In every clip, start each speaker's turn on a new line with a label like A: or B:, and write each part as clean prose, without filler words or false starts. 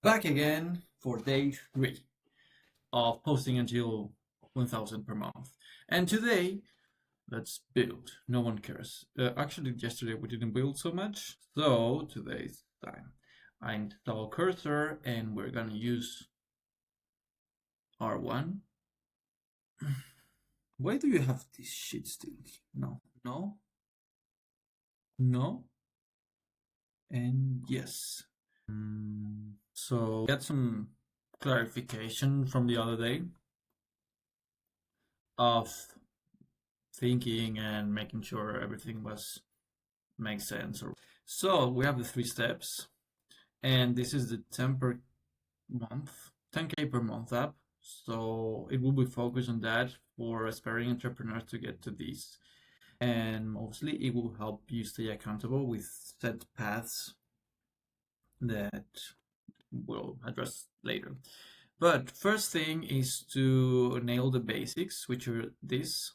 A: Back again for day 3 of posting until 1000 per month. And today, let's build. No one cares. Actually, yesterday we didn't build so much. So today's time. I install cursor and we're gonna use R1. Why do you have this shit still? No, no, no, and yes. So get some clarification from the other day of thinking and making sure everything was makes sense. So we have the 3 steps, and this is the 10 per month, 10K per month app. So it will be focused on that for aspiring entrepreneurs to get to these. And mostly it will help you stay accountable with set paths that we'll address later. But first thing is to nail the basics, which are this.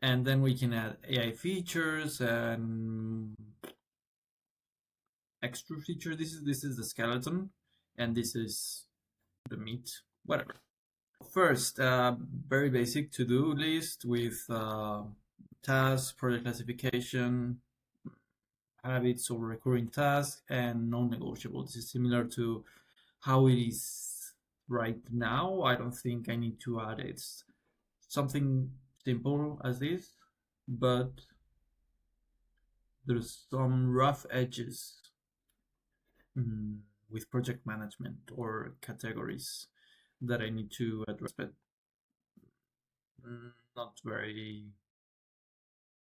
A: And then we can add AI features and extra features. This is the skeleton, and this is the meat. Whatever. First, very basic to-do list with tasks, project classification, habits or recurring tasks, and non-negotiable. This is similar to how it is right now. I don't think I need to add it. Something simple as this, but there's some rough edges with project management or categories that I need to address, but not very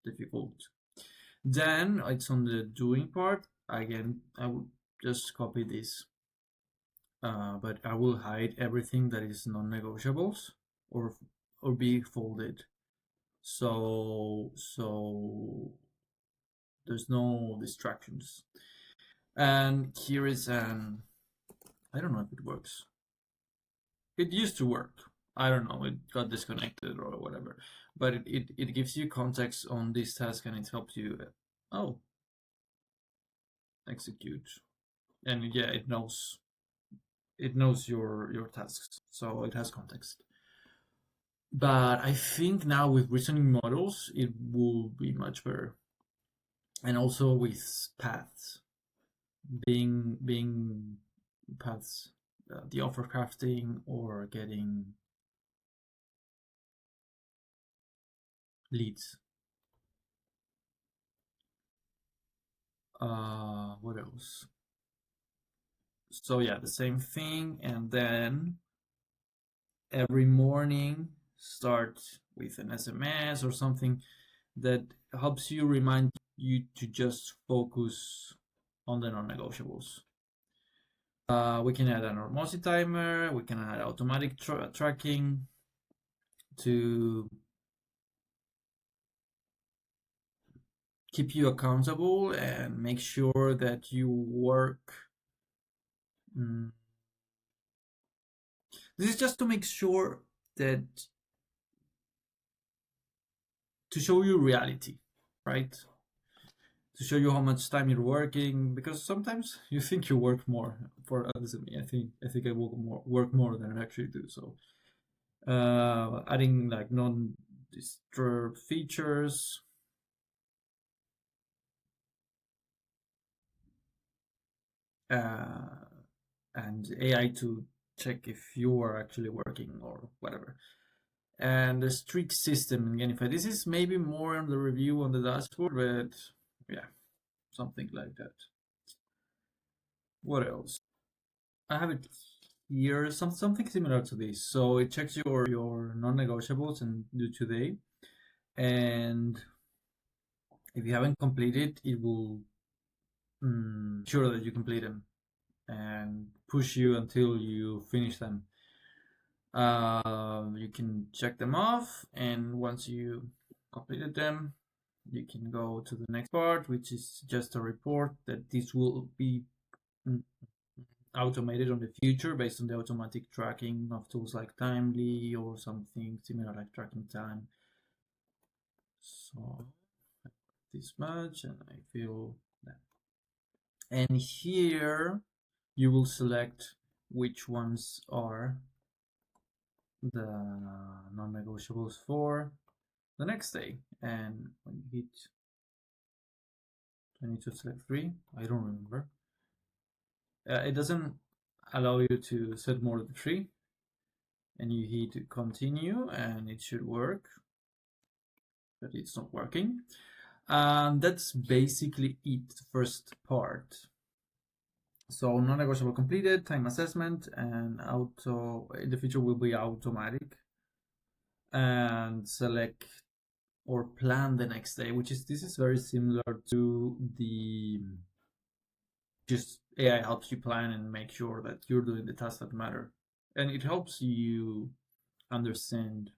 A: difficult. Then it's on the doing part. Again, I will just copy this, but I will hide everything that is non-negotiables or be folded. So there's no distractions. And here is an, I don't know if it works. It used to work. I don't know, it got disconnected or whatever. But it gives you context on this task and it helps you, execute. And yeah, it knows your tasks, so it has context. But I think now with reasoning models, it will be much better. And also with paths, being paths, the offer crafting or getting leads. What else? So yeah, the same thing, and then every morning start with an SMS or something that helps you remind you to just focus on the non-negotiables. We can add a Hormozi timer, we can add automatic tracking to keep you accountable and make sure that you work. This is just to make sure that to show you reality, right? To show you how much time you're working, because sometimes you think you work more. For others than me, I think I work more than I actually do. So adding like non-disturb features, and AI to check if you are actually working or whatever. And the streak system in Gamify. This is maybe more on the review on the dashboard, but yeah, something like that. What else? I have it here, something similar to this. So it checks your non-negotiables and due today, and if you haven't completed, it will sure that you complete them and push you until you finish them. You can check them off, and once you completed them, you can go to the next part, which is just a report that this will be automated on the future based on the automatic tracking of tools like Timely or something similar like Tracking Time. So this much, and I feel that. And here you will select which ones are the non-negotiables for the next day. And when you hit, I need to select 3, I don't remember. It doesn't allow you to set more than 3, and you hit continue and it should work, but it's not working. And that's basically it, the first part. So non-negotiable completed, time assessment, and auto, in the future will be automatic, and select or plan the next day, which is, this is very similar to the, just AI helps you plan and make sure that you're doing the tasks that matter. And it helps you understand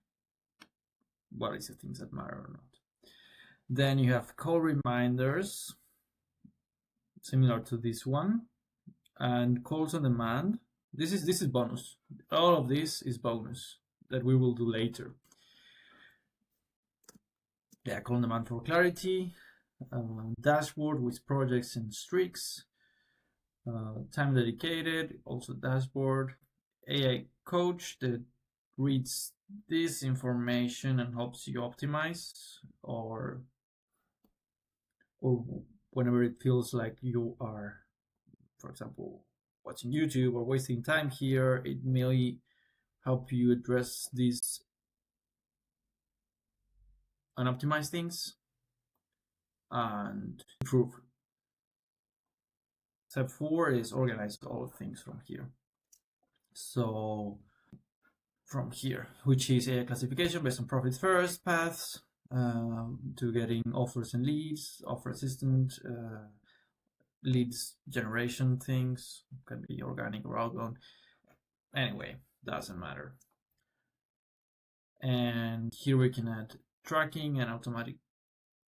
A: what is the things that matter or not. Then you have call reminders, similar to this one, and calls on demand. This is bonus. All of this is bonus that we will do later. Yeah, call on demand for clarity, dashboard with projects and streaks, time dedicated, also dashboard, AI coach that reads this information and helps you optimize, or whenever it feels like you are, for example, watching YouTube or wasting time here, it may help you address these and optimize things and improve. Step 4 is organize all things from here. So from here, which is a classification based on profit first paths, to getting offers and leads, offer assistant, leads generation things, can be organic or outbound. Anyway, doesn't matter. And here we can add tracking and automatic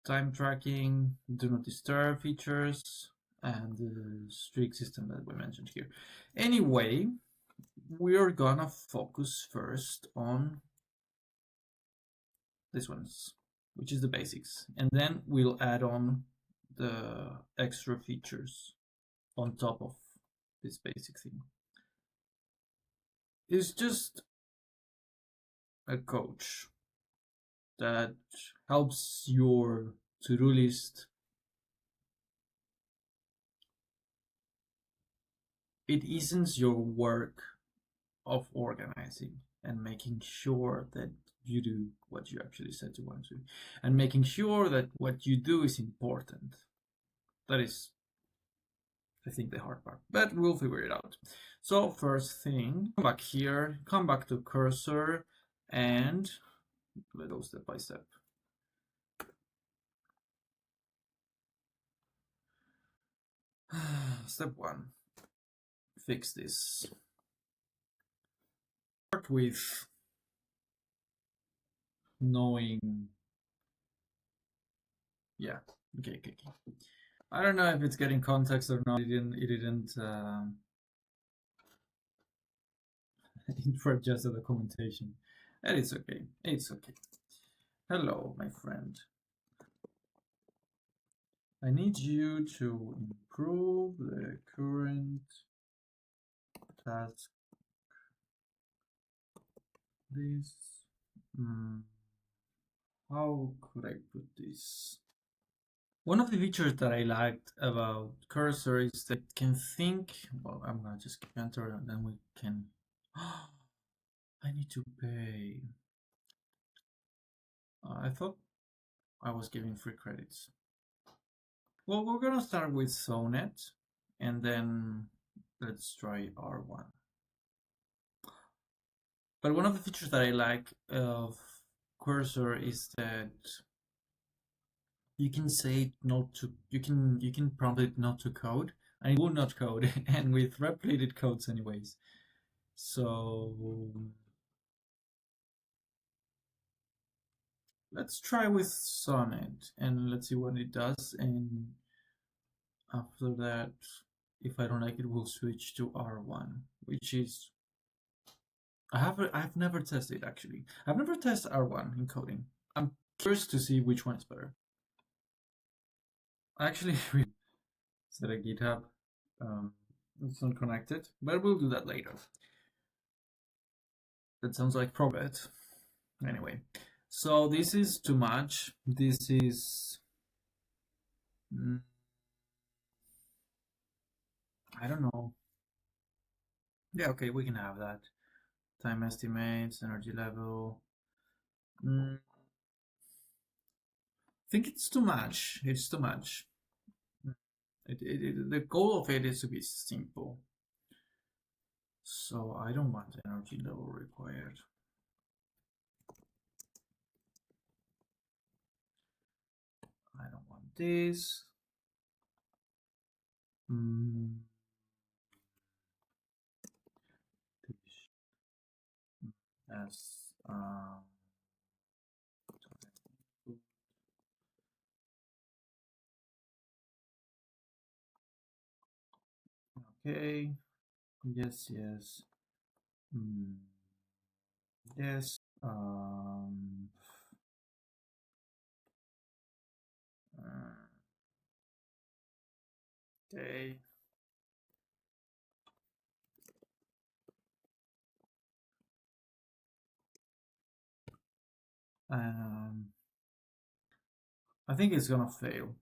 A: time tracking, do not disturb features, and the streak system that we mentioned here. Anyway, we're gonna focus first on this ones, which is the basics, and then we'll add on the extra features on top of this basic thing. It's just a coach that helps your to-do list. It isn't your work of organizing and making sure that you do what you actually said you want to, and making sure that what you do is important. That is, I think, the hard part, but we'll figure it out. So first thing, come back here, come back to cursor, and let's go step by step. Step 1, fix this. Start with knowing, yeah, okay. I don't know if it's getting context or not. It didn't for just the documentation, and it's okay. Hello, my friend. I need you to improve the current task. This. How could I put this? One of the features that I liked about Cursor is that it can think. Well, I'm gonna just enter and then we can. I need to pay. I thought I was giving free credits. Well, we're gonna start with Sonnet, and then let's try R1. But one of the features that I like of Cursor is that you can say not to, you can prompt it not to code, and it will not code, and with replicated codes anyways. So let's try with Sonnet and let's see what it does, and after that, if I don't like it, we'll switch to R1, which is, I've never tested actually. I've never tested R1 in coding. I'm curious to see which one is better. Actually, set a GitHub It's not connected, but we'll do that later. That sounds like probit. Anyway, so this is too much. This is, mm, I don't know. Yeah, okay, we can have that. Time estimates, energy level. I think it's too much. It's too much. The goal of it is to be simple. So I don't want energy level required. I don't want this. As okay. Yes, yes. Yes. Okay. I think it's gonna fail.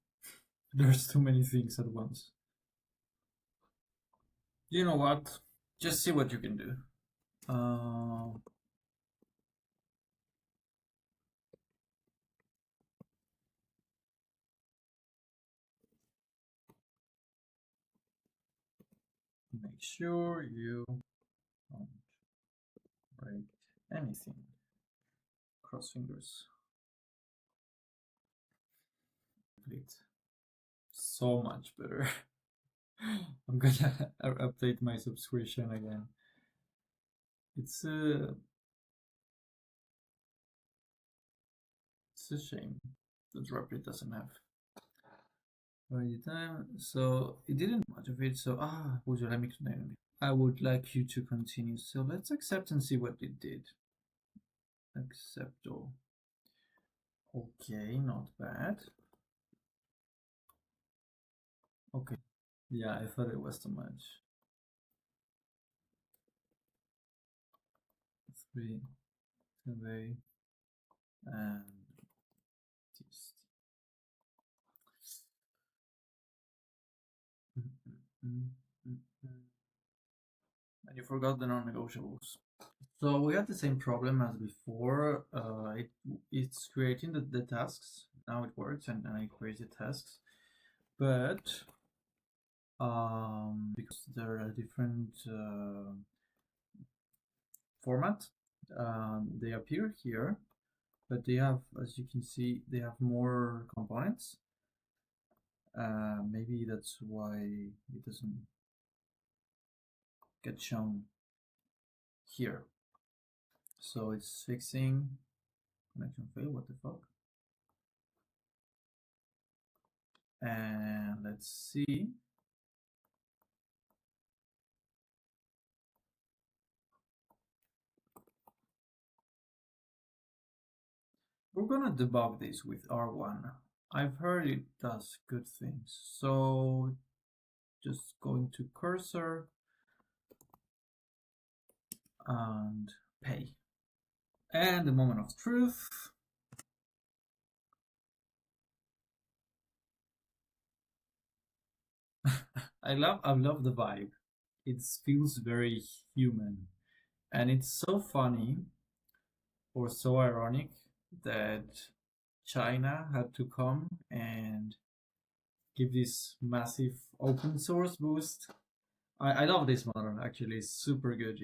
A: There's too many things at once. You know what? Just see what you can do. Make sure you don't break anything. Cross fingers. Complete. So much better. I'm gonna update my subscription again. It's a shame that Rapid doesn't have by the time. So it didn't much of it. So would you like me to name it? I would like you to continue. So let's accept and see what it did. Accept all. Okay, not bad. Okay. Yeah, I thought it was too much. 3 today and just. And you forgot the non-negotiables. So we had the same problem as before. It's creating the tasks. Now it works, and I create the tasks. But because there are different format, they appear here, but they have, as you can see, they have more components. Maybe that's why it doesn't get shown here. So it's fixing connection fail. What the fuck? And let's see. We're gonna debug this with R1. I've heard it does good things. So just going to cursor and pay. And the moment of truth. I love the vibe. It feels very human. And it's so funny or so ironic that China had to come and give this massive open source boost. I love this model actually. It's super good.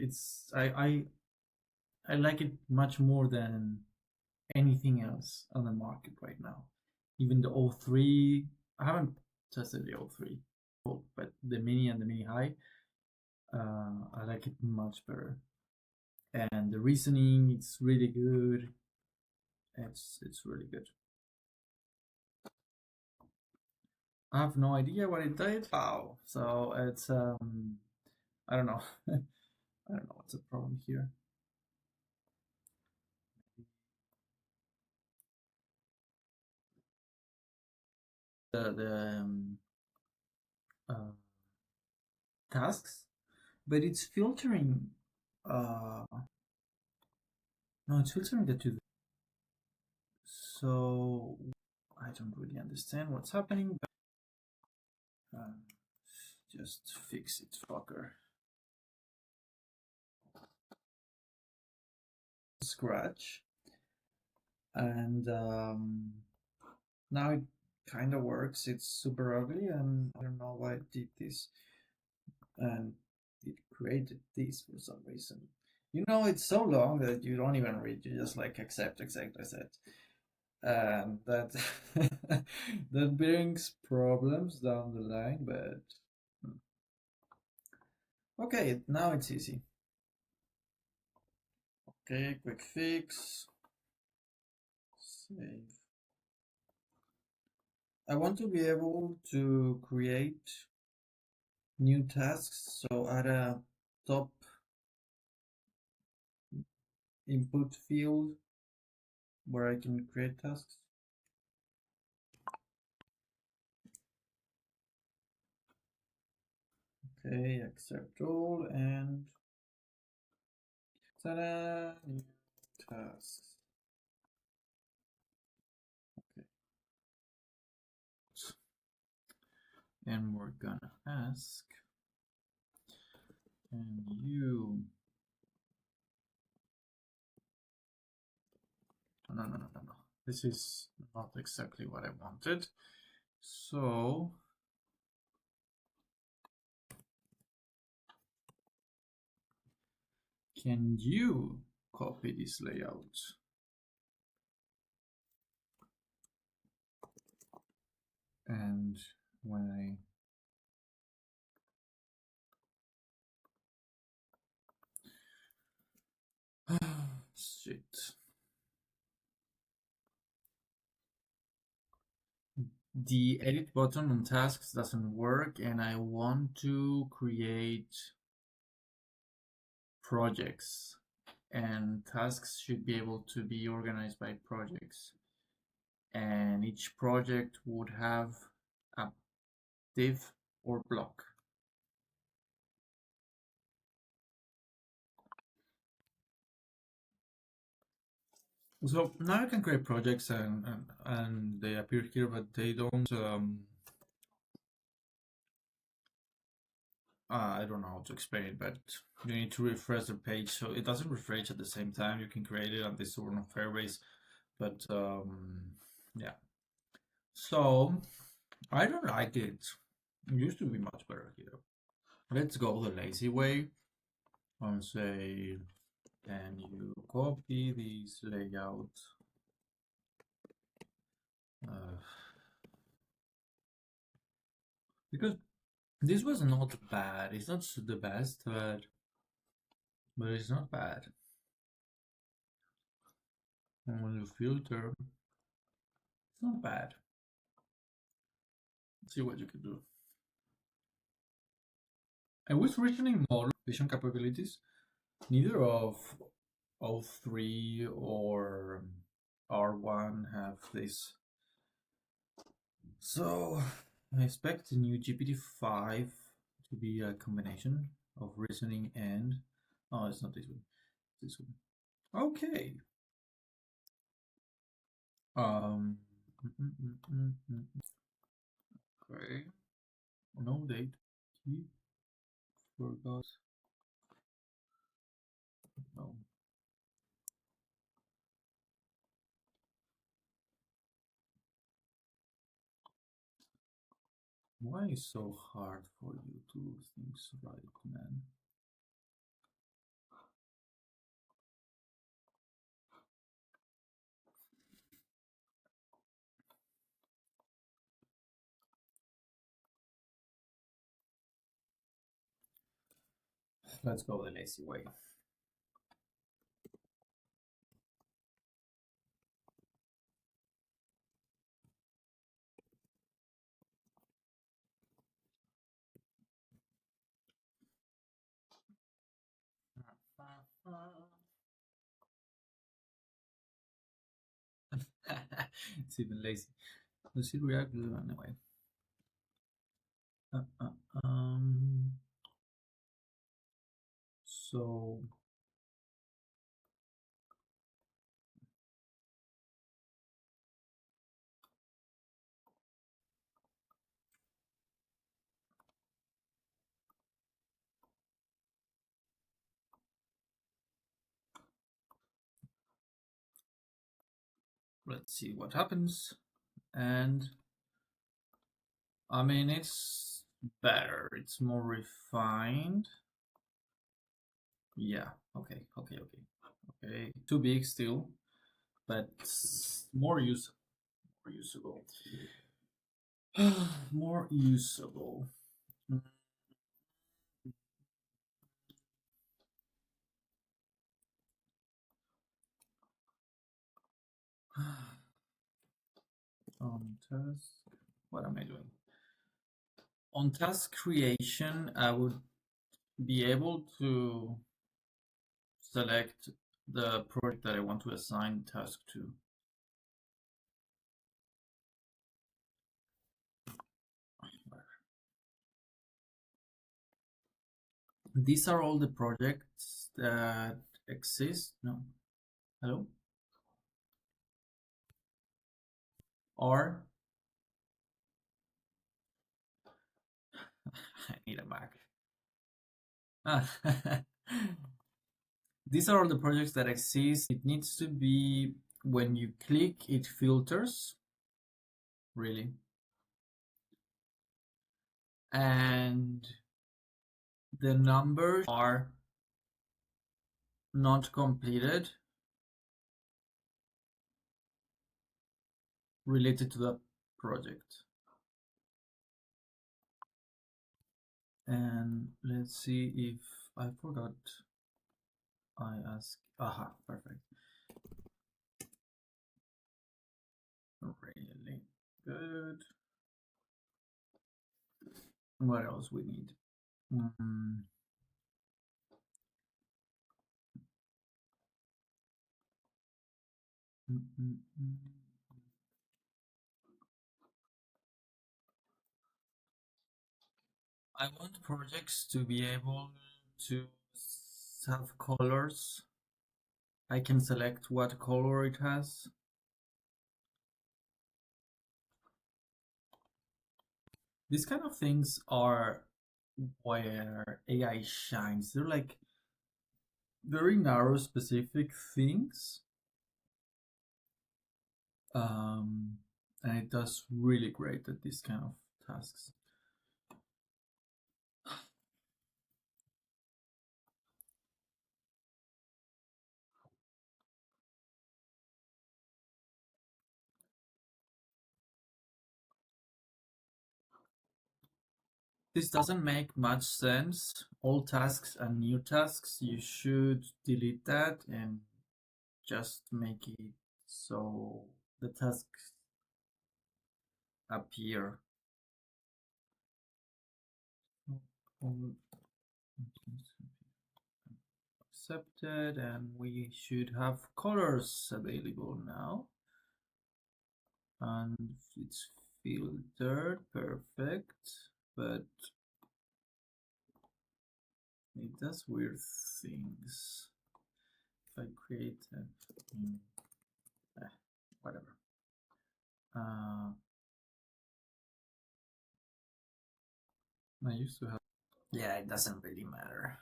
A: I like it much more than anything else on the market right now. Even the O3, I haven't tested the O3, but the mini and the mini high, I like it much better. And the reasoning, it's really good. It's really good. I have no idea what it did. Wow. So it's I don't know. I don't know what's the problem here. The tasks, but it's filtering. Uh, no, it's filtering the to. So I don't really understand what's happening. But, just fix it, fucker. Scratch, and now it kind of works. It's super ugly, and I don't know why it did this, and it created this for some reason. You know, it's so long that you don't even read. You just like accept, accept, and that that brings problems down the line. But okay, now it's easy. Okay, quick fix. Save. I want to be able to create new tasks. So add a top input field where I can create tasks. Okay, accept all and ta-da, new tasks. Okay. And we're gonna ask, can you no. This is not exactly what I wanted. So can you copy this layout? And when I shit. The edit button on tasks doesn't work, and I want to create projects, and tasks should be able to be organized by projects, and each project would have a div or block. So now I can create projects, and they appear here, but they don't I don't know how to explain it, but you need to refresh the page, so it doesn't refresh at the same time. You can create it on this sort of Firebase, but yeah. So I don't like it. It used to be much better here. Let's go the lazy way and say, can you copy this layout? Uh, because this was not bad. It's not the best, but it's not bad. And when you filter, it's not bad. Let's see what you can do. And with reasoning model vision capabilities, neither of O3 or R1 have this. So I expect the new GPT-5 to be a combination of reasoning and oh, it's not this one. This one. Okay. Um. Okay. No date. Key. Forgot. No. Why is so hard for you to do things right, man? Let's go the lazy way. It's even lazy. Let's see react anyway. Uh, uh, um. So let's see what happens. And I mean, it's better. It's more refined. Yeah. Okay. Okay. Okay. Okay. Too big still, but more usable. More usable. More usable. On task. What am I doing? On task creation, I would be able to select the project that I want to assign task to. These are all the projects that exist. No, hello? Or I need a Mac. Ah, these are all the projects that exist. It needs to be when you click, it filters, really. And the numbers are not completed related to the project. And let's see if I forgot. I ask. Aha, perfect. Really good. What else we need? Mm, mm, mm, mm. I want projects to be able to have colors. I can select what color it has. These kind of things are where AI shines. They're like very narrow, specific things. Um, and it does really great at these kind of tasks. This doesn't make much sense. All tasks and new tasks, you should delete that and just make it so the tasks appear. All accepted, and we should have colors available now. And it's filtered, perfect, but it does weird things. If I create a, whatever. I used to have. Yeah, it doesn't really matter.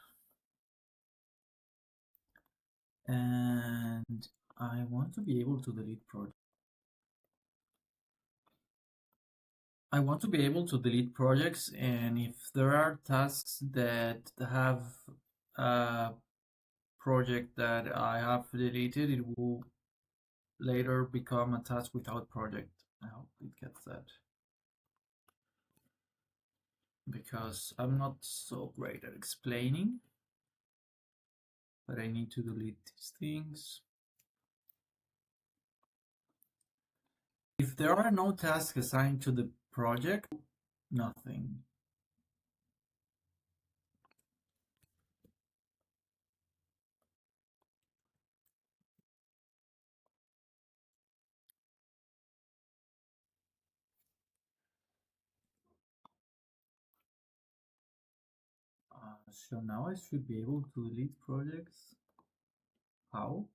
A: And I want to be able to delete projects. I want to be able to delete projects, and if there are tasks that have a project that I have deleted, it will later become a task without project. I hope it gets that. Because I'm not so great at explaining, but I need to delete these things. If there are no tasks assigned to the project, nothing. So now I should be able to delete projects. How?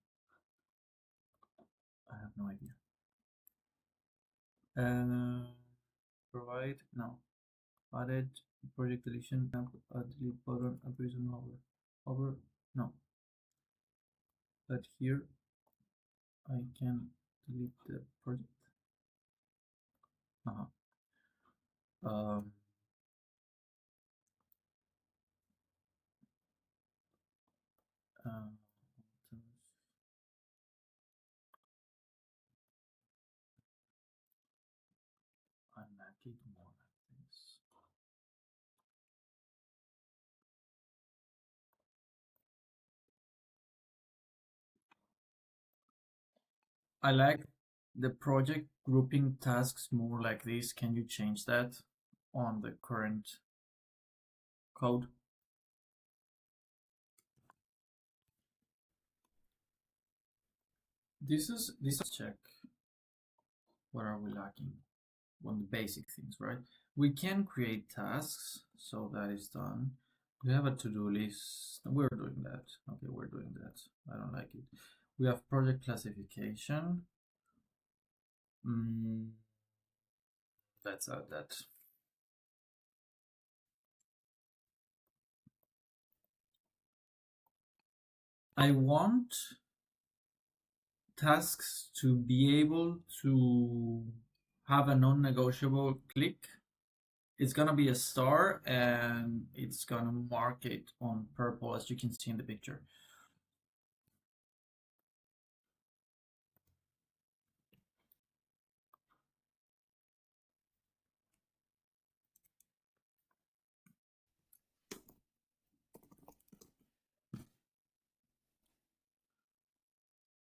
A: I have no idea. Provide, no. Added project deletion, a delete button, a prison over, no. But here I can delete the project. Uh -huh. Um, uh, I make it more like this. I like the project grouping tasks more like this. Can you change that on the current code? This is check. What are we lacking? On the basic things, right? We can create tasks, so that is done. We have a to-do list. We're doing that. Okay, we're doing that. I don't like it. We have project classification. Let's add that. I want tasks to be able to have a non-negotiable click. It's gonna be a star and it's gonna mark it on purple, as you can see in the picture.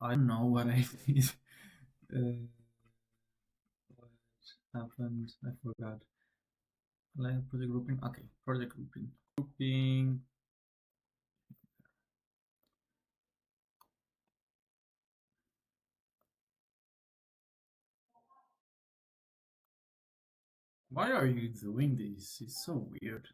A: I don't know what I did. What happened? I forgot. Like project grouping. Okay, project grouping. Grouping. Why are you doing this? It's so weird.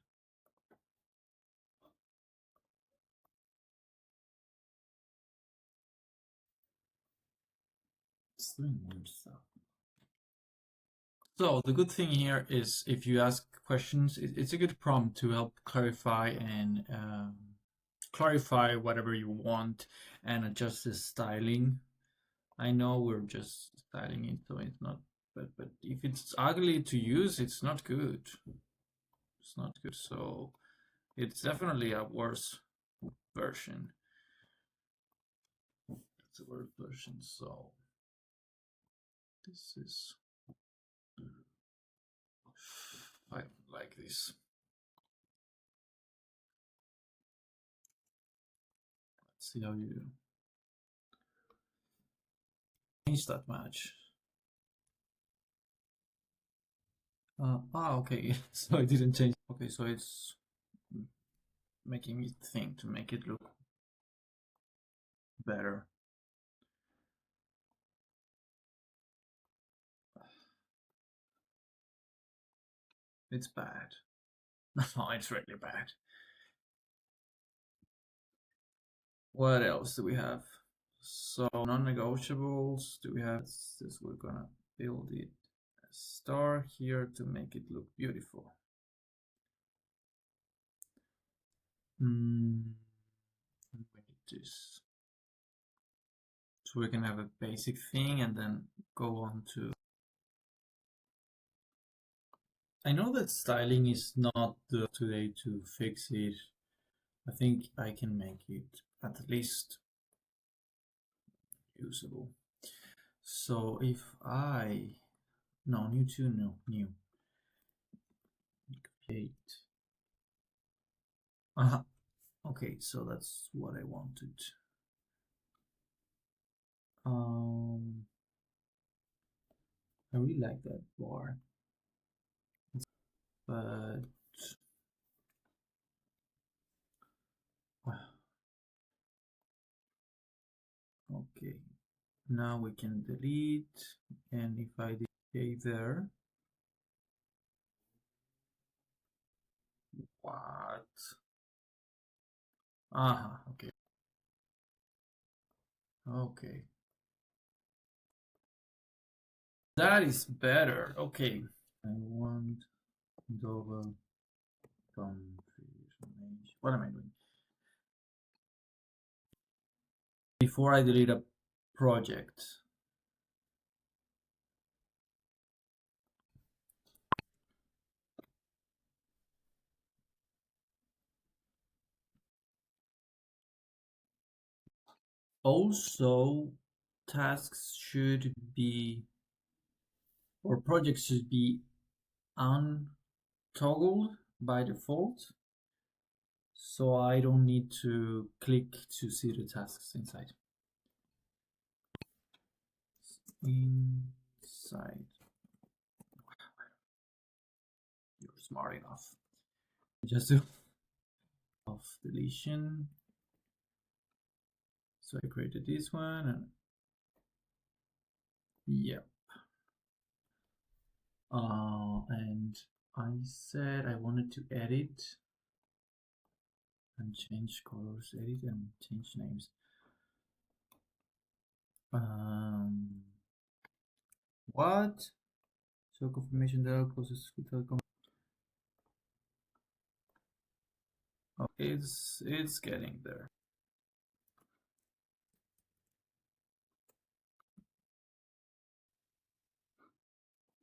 A: It's doing weird stuff. So the good thing here is if you ask questions, it's a good prompt to help clarify and clarify whatever you want and adjust the styling. I know we're just styling it, so it's not. But if it's ugly to use, it's not good. It's not good. So it's definitely a worse version. It's a worse version. So this is. I don't like this. Let's see how you do. Change that match. Okay. So I didn't change. Okay, so it's making me think to make it look better. It's bad. No, it's really bad. What else do we have? So non-negotiables. Do we have this? We're gonna build it a star here to make it look beautiful. We need this. So we can have a basic thing and then go on to. I know that styling is not the today to fix it. I think I can make it at least usable. So if no, new to new. Create. Okay, so that's what I wanted. I really like that bar, but okay, now we can delete, and if I delete there, what? Okay. Okay. That is better. Okay. I want double confirmation. What am I doing? Before I delete a project. Also, tasks should be, or projects should be untoggled by default. So I don't need to click to see the tasks inside. Inside. You're smart enough. Just do off deletion. So I created this one and yeah. And I said I wanted to edit and change colors, edit and change names. What? So confirmation there closes with oh, it's getting there.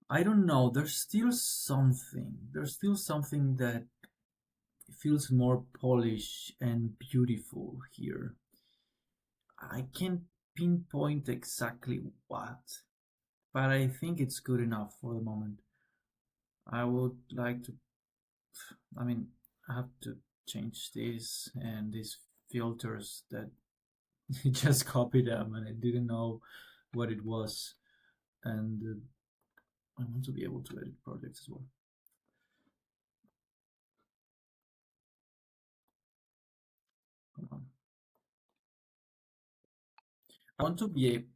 A: I don't know. There's still something. There's still something that feels more polished and beautiful here. I can't pinpoint exactly what, but I think it's good enough for the moment. I would like to, I mean, I have to change this and these filters that just copied them and I didn't know what it was. And I want to be able to edit projects as well. Come on. I want to be able,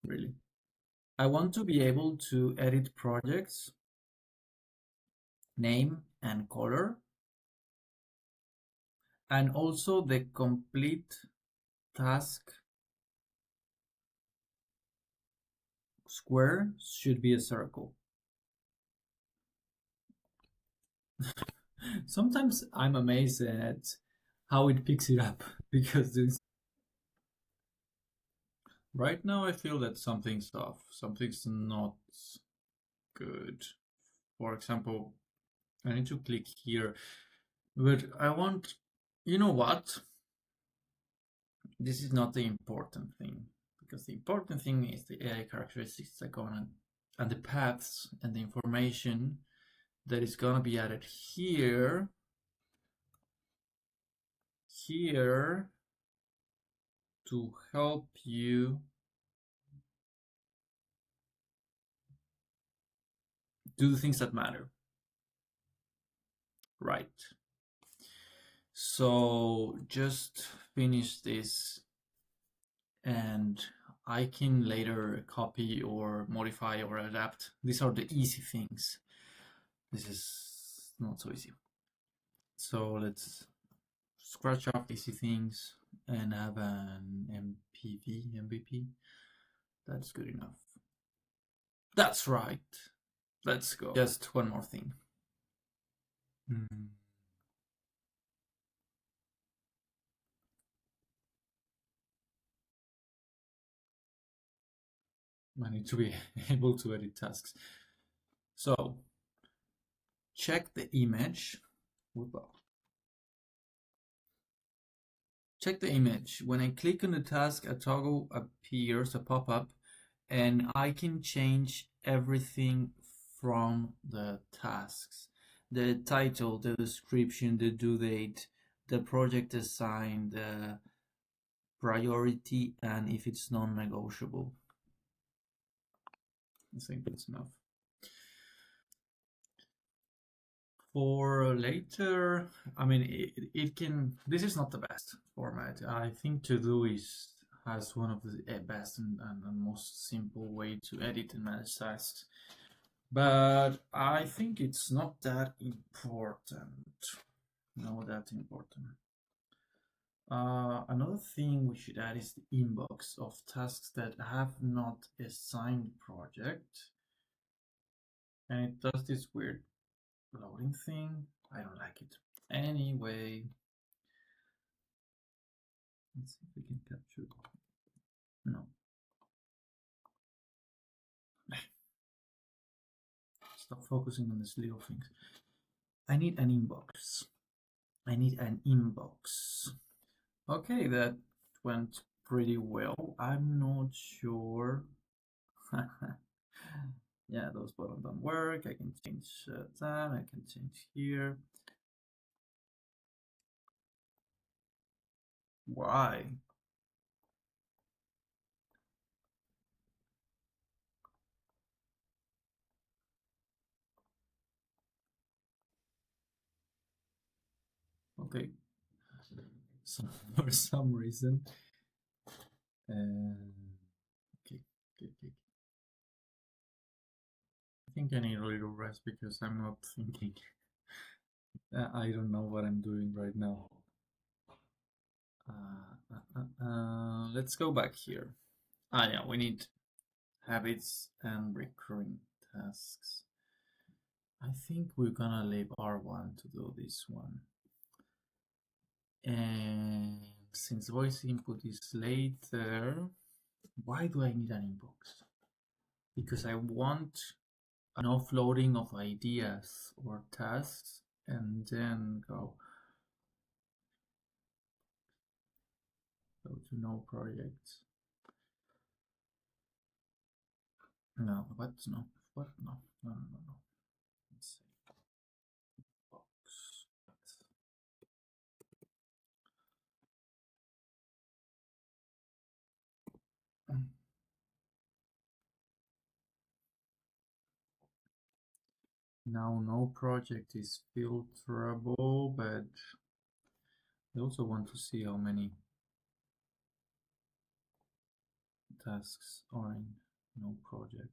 A: really, I want to be able to edit projects, name and color, and also the complete task square should be a circle. Sometimes I'm amazed at how it picks it up because this, right now I feel that something's off, something's not good. For example, I need to click here, but I want, you know what? This is not the important thing because the important thing is the AI characteristics that go on and the paths and the information that is gonna be added here, here to help you do the things that matter, right? So just finish this and I can later copy or modify or adapt. These are the easy things. This is not so easy. So let's scratch off easy things and have an MVP. That's good enough. That's right. Let's go. Just one more thing. I need to be able to edit tasks. So check the image. Check the image. When I click on the task, a toggle appears, a pop-up, and I can change everything from the tasks. The title, the description, the due date, the project assigned, the priority, and if it's non-negotiable. I think that's enough. For later, I mean, it can, this is not the best format. I think Todoist has one of the best and most simple way to edit and manage tasks. But I think it's not that important. Not that important. Another thing we should add is the inbox of tasks that have not assigned project. And it does this weird loading thing. I don't like it. Anyway, let's see if we can capture it. No. Stop focusing on these little things. I need an inbox. I need an inbox. Okay, that went pretty well. I'm not sure. Yeah, those buttons don't work. I can change that. I can change here. Why? Okay. So for some reason, okay, okay. I think I need a little rest because I'm not thinking. I don't know what I'm doing right now. Let's go back here. Yeah, we need habits and recurring tasks. I think we're gonna leave R1 to do this one. And since voice input is later, why do I need an inbox? Because I want an offloading of ideas or tasks and then go to no projects. No, what? No, what? No, no, no, no, no. Let's see. Box. Now no project is filterable, but I also want to see how many tasks are in no project.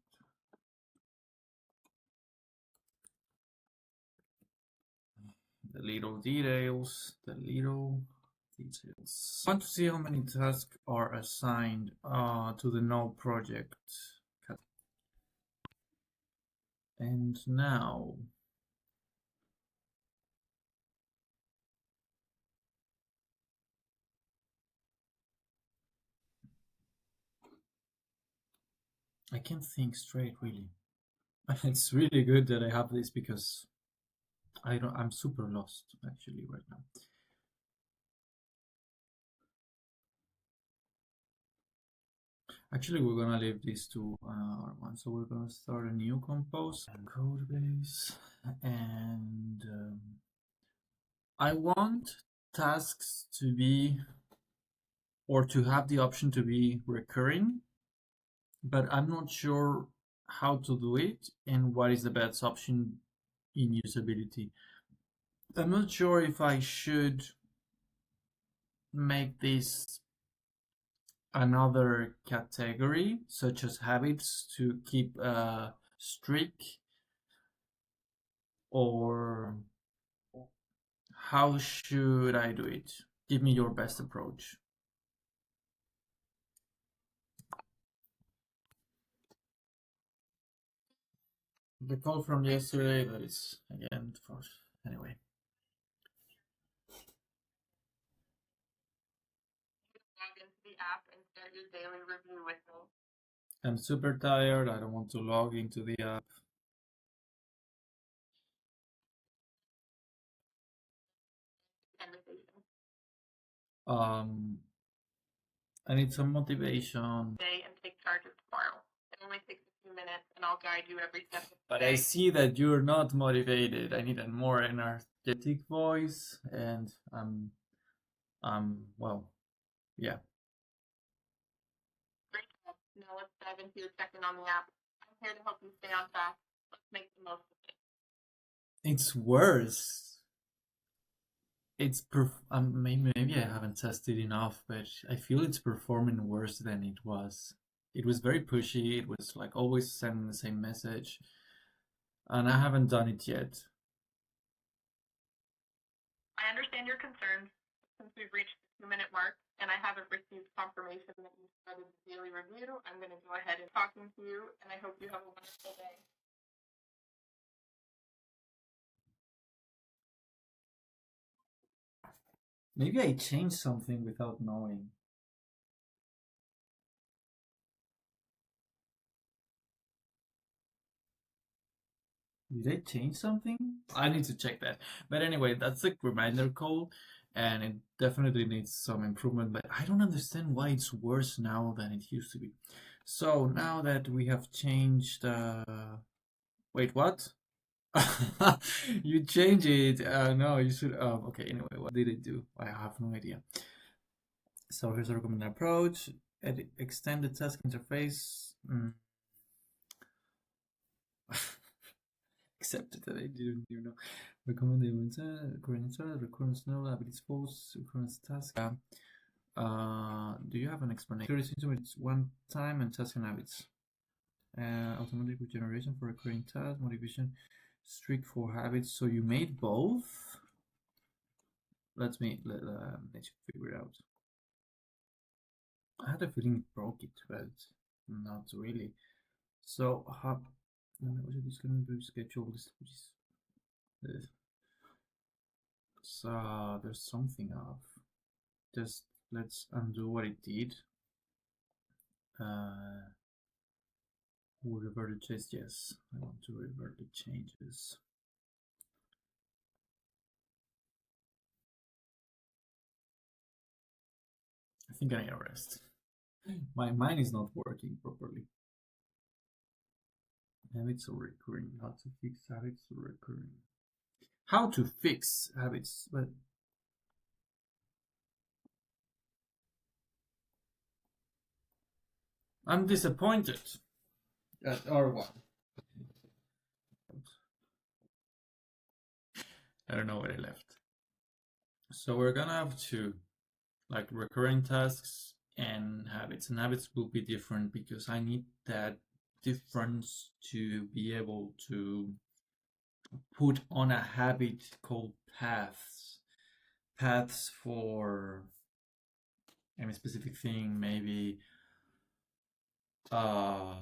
A: The little details, I want to see how many tasks are assigned to the no project. And now I can't think straight, really. It's really good that I have this because I'm super lost actually right now. Actually, we're gonna leave these to R1, so we're gonna start a new compose and code base, and I want tasks to be or to have the option to be recurring, but I'm not sure how to do it and what is the best option in usability. I'm not sure if I should make this another category, such as habits, to keep a streak, or how should I do it? Give me your best approach. The call from yesterday, that is again for anyway. Log into the app and start your daily review with me. I'm super tired. I don't want to log into the app. Um, I need some motivation. Today and take charge of tomorrow. It only takes a few minutes, and I'll guide you every step of the But I see that you're not motivated. I need a more energetic voice, and well, yeah. Great. Now let's dive into your check-in on the app. I'm here to help you stay on track. Let's make the most of it. It's worse. It's maybe I haven't tested enough, but I feel it's performing worse than it was. It was very pushy. It was like always sending the same message, and I haven't done it yet. I understand your concerns.
B: since we've reached the 2-minute mark and I haven't received confirmation that you started the daily review, I'm going to go ahead and talking to you, and I hope you have a wonderful day.
A: Maybe I changed something without knowing. Did I change something? I need to check that. But anyway, that's a reminder code, and it definitely needs some improvement. But I don't understand why it's worse now than it used to be. So now that we have changed, wait, what? You change it. No, you should. Oh, okay. Anyway, what did it do? I have no idea. So here's a recommended approach. Edit, extend the task interface. Accepted that I didn't even know. Recommend the recurrence null, abilities false, recurrence task. Do you have an explanation? Curious into it's one time and task and habits. Automatic regeneration for recurring tasks, motivation, strict for habits. So you made both? Let's figure it out. I had a feeling it broke it, but not really. So how is going to schedule this? So there's something off. Just let's undo what it did. We'll revert the changes. Yes, I want to revert the changes. I think I need a rest. My mind is not working properly. Habits are recurring. How to fix habits are recurring. How to fix habits? But I'm disappointed at R1. I don't know where I left. So we're gonna have to like recurring tasks and habits will be different because I need that difference to be able to put on a habit called paths for any specific thing, maybe uh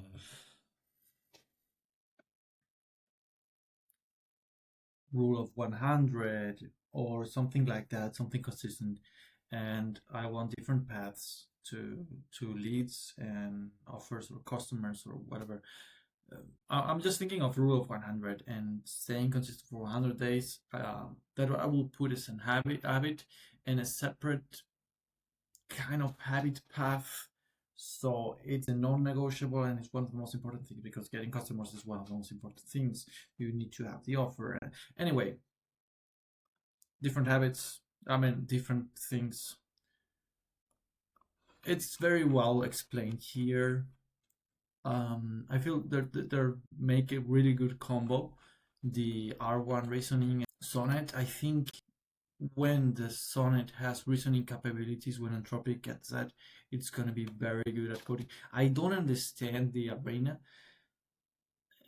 A: rule of 100 or something like that, something consistent. And I want different paths to leads and offers or customers or whatever. I'm just thinking of rule of 100 and staying consistent for 100 days. That I will put as an habit and a separate kind of habit path. So it's a non-negotiable and it's one of the most important things because getting customers is one of the most important things. You need to have the offer. Anyway, different habits. I mean, different things. It's very well explained here. I feel they're make a really good combo. The R1 reasoning Sonnet. I think when the Sonnet has reasoning capabilities, when Anthropic gets that, it's gonna be very good at coding. I don't understand the arena.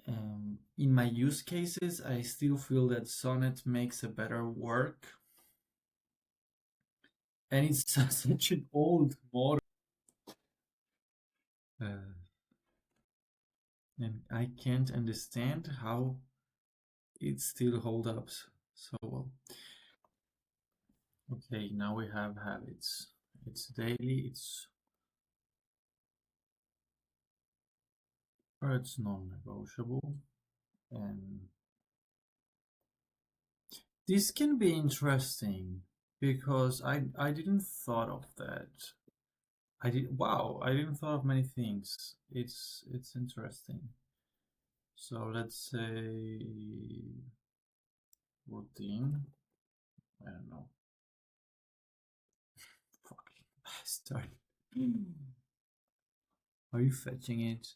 A: In my use cases, I still feel that Sonnet makes a better work, and it's such an old model. And I can't understand how it still holds up so well. Okay, now we have habits. It's daily, it's non-negotiable, and this can be interesting because I didn't thought of that. I didn't thought of many things. It's interesting. So let's say routine. I don't know. Fucking bastard. Are you fetching it?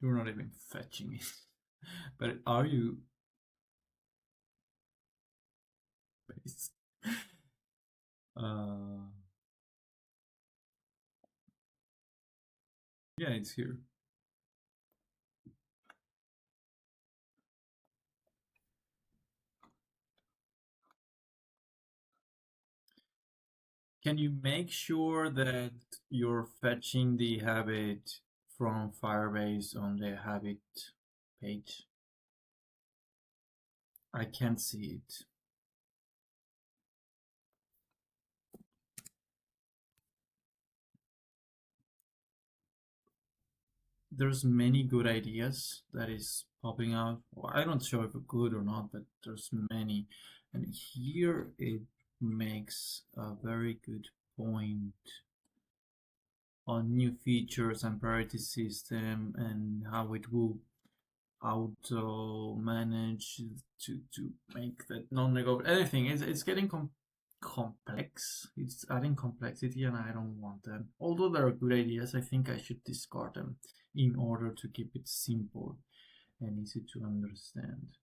A: You're not even fetching it. But are you? Uh, yeah, it's here. Can you make sure that you're fetching the habit from Firebase on the habit page? I can't see it. There's many good ideas that is popping out. Well, I'm not sure if it's good or not, but there's many. And here it makes a very good point on new features and priority system and how it will auto manage to make that non-negotiable anything. It's getting complex. It's adding complexity, and I don't want that. Although there are good ideas, I think I should discard them in order to keep it simple and easy to understand.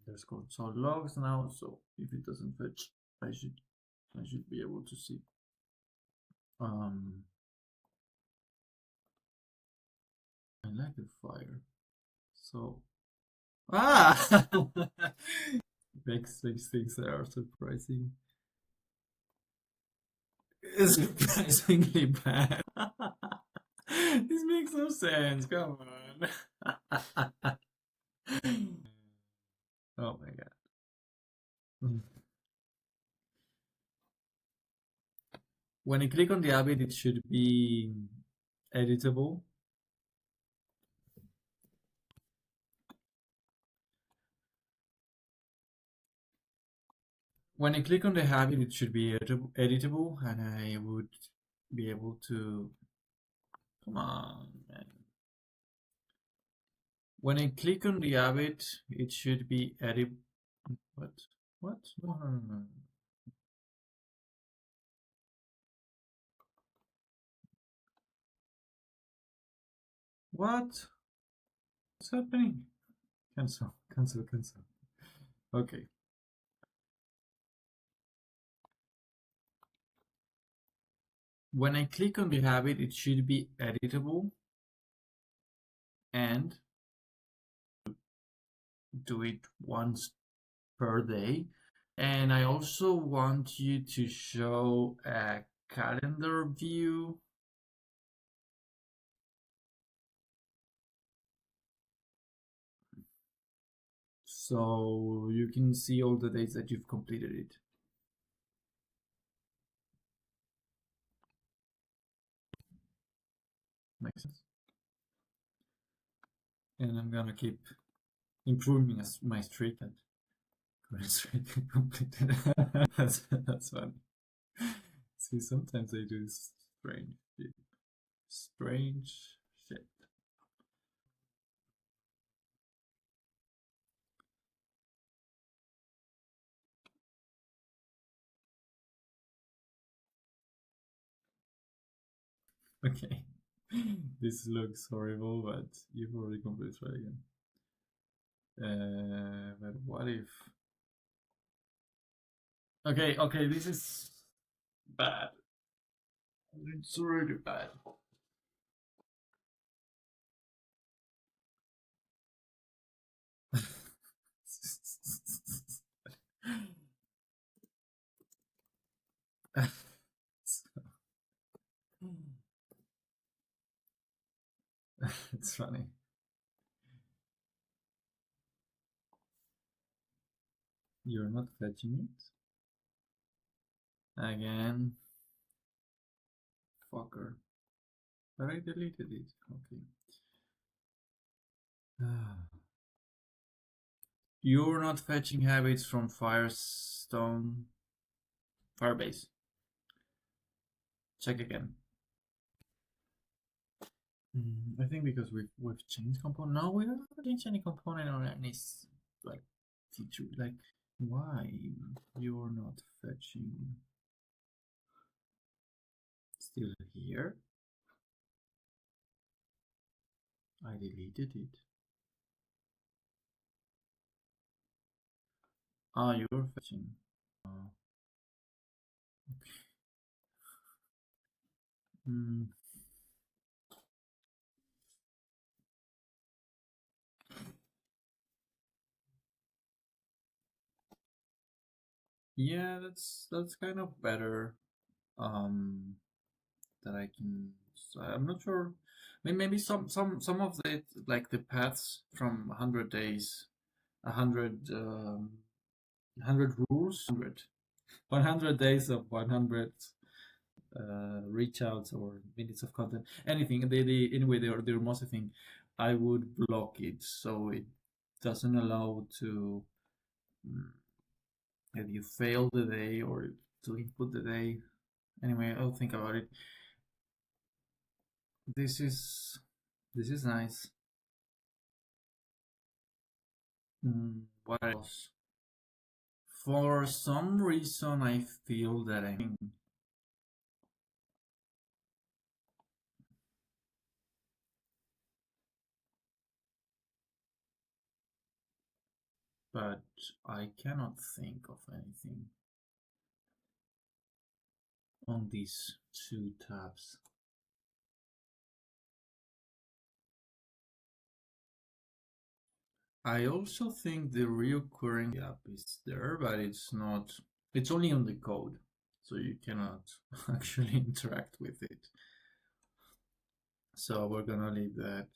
A: There's console logs now, so if it doesn't fetch, I should be able to see. I like the fire. So makes things that are surprising. It's surprisingly bad. This makes no sense. Come on. Oh my god. When I click on the habit, it should be editable. When I click on the habit, it should be editable, and I would be able to. Come on, man. When I click on the habit, it should be editable. What? What? No, no, no, no. What? What's happening? Cancel, cancel, cancel. Okay. When I click on the habit, it should be editable and do it once per day. And I also want you to show a calendar view. So you can see all the days that you've completed it. Makes sense. And I'm gonna keep improving my streak and current streak completed. That's funny. See, sometimes I do strange shit. Strange shit. Okay. This looks horrible, but you've already completed it again. But what if? Okay, okay, this is bad. It's really bad. It's funny. You're not fetching it? Again. Fucker. But I deleted it. Okay. You're not fetching habits from Firestone. Firebase. Check again. I think because we've changed component. No, we haven't changed any component or any like feature. Like, why you're not fetching? Still here? I deleted it. Ah, you're fetching. Okay. Yeah, that's kind of better. Um, that I can. I'm not sure. Maybe some of it, like the paths from 100 days, 100 100 rules, 100 days of 100 reach outs or minutes of content, anything. Anyway, they're mostly thing. I would block it so it doesn't allow to mm, if you fail the day or to input the day. Anyway, I'll think about it. This is this is nice. What else? For some reason, I feel that but I cannot think of anything on these two tabs. I also think the reoccurring app is there, but it's not. It's only on the code, so you cannot actually interact with it. So we're gonna leave that.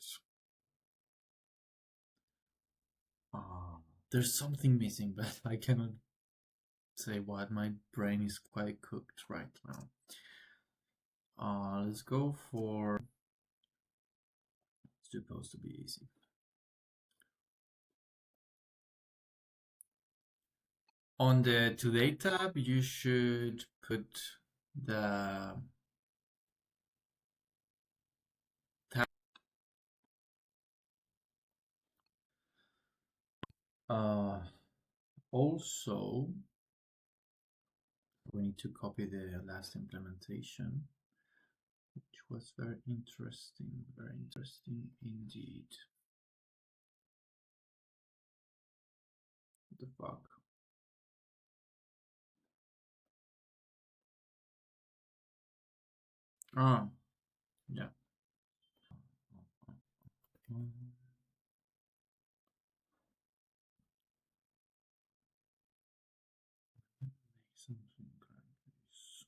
A: There's something missing, but I cannot say what. My brain is quite cooked right now. Let's go for. It's supposed to be easy. On the Today tab, you should put the tab. Also, we need to copy the last implementation, which was very interesting indeed. What the fuck? Ah, yeah. Something like this.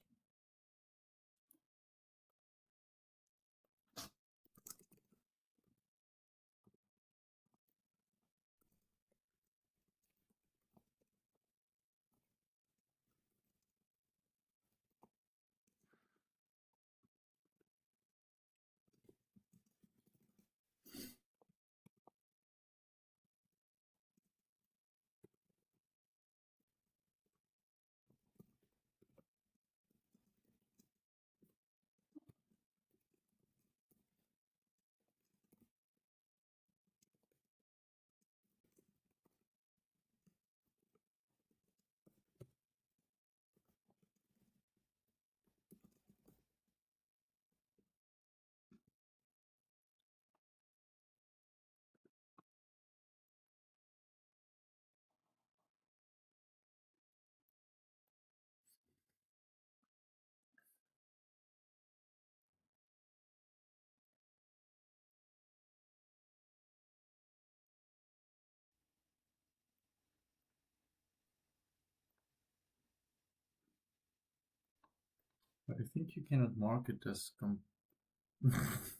A: But I think you cannot mark it as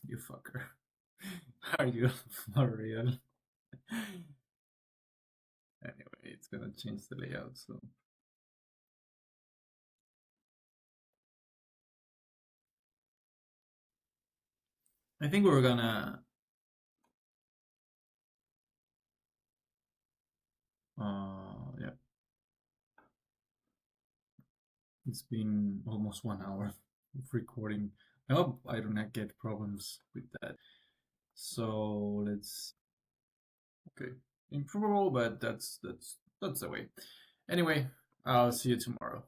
A: you fucker. Are you for real? Anyway, it's gonna change the layout, so. I think we're gonna yeah. It's been almost 1 hour of recording. I hope I don't get problems with that. So let's okay. Improbable, but that's the way. Anyway, I'll see you tomorrow.